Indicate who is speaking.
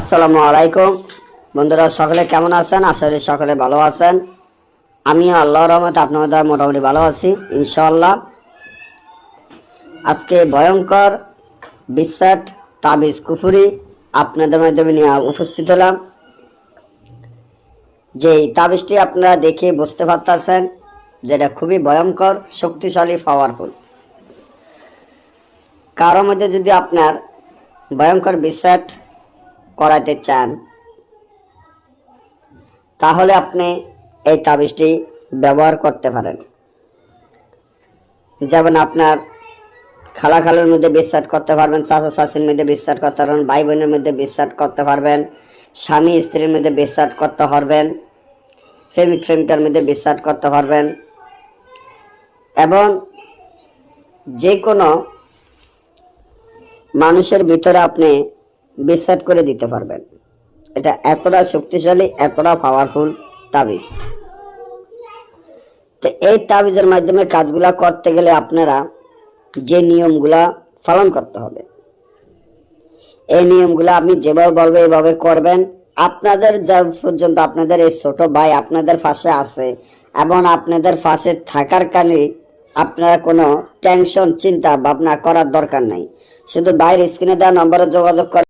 Speaker 1: আসসালামু আলাইকুম বন্ধুরা, সকলে কেমন আছেন? আশা করি সকলে ভালো আছেন। আমিও আল্লাহর রহমতে আপনাদের মোটামুটি ভালো আছি ইনশাআল্লাহ। আজকে ভয়ঙ্কর বিশ্বাস তাবিজ কুফুরি আপনাদের মাধ্যমে নিয়ে উপস্থিত হলাম। যে তাবিজটি আপনারা দেখে বুঝতে পারতেছেন যেটা খুবই ভয়ঙ্কর, শক্তিশালী, পাওয়ারফুল। কারোর মধ্যে যদি আপনার ভয়ঙ্কর বিশ্বাস করাতে চান তাহলে আপনি এই তাবিজটি ব্যবহার করতে পারেন। যেমন আপনার খালাখালুর মধ্যে বিশ্বাস করতে পারবেন, চাচা চাচির মধ্যে বিশ্বাস করতে পারবেন, ভাই বোনের মধ্যে বিশ্বাস করতে পারবেন, স্বামী স্ত্রীর মধ্যে বিশ্বাস করতে পারবেন, প্রেমিক প্রেমিকার মধ্যে বিশ্বাস করতে পারবেন এবং যে কোনো মানুষের ভিতরে আপনি বিশ্বাস করে দিতে পারবেন। এটা এতটা শক্তিশালী, এতটা পাওয়ারফুল তাবিজ। তো এই তাবিজের মাধ্যমে কাজগুলা করতে গেলে আপনারা যে নিয়মগুলা পালন করতে হবে, এই নিয়মগুলো আপনি যেভাবে বলবে এভাবে করবেন। আপনাদের যা পর্যন্ত আপনাদের এই ছোট ভাই আপনাদের পাশে আছে এবং আপনাদের পাশে থাকার কালে আপনারা কোনো টেনশন চিন্তা ভাবনা করার দরকার নাই। শুধু ভাইয়ের স্ক্রিনে দেওয়া নম্বরে যোগাযোগ করে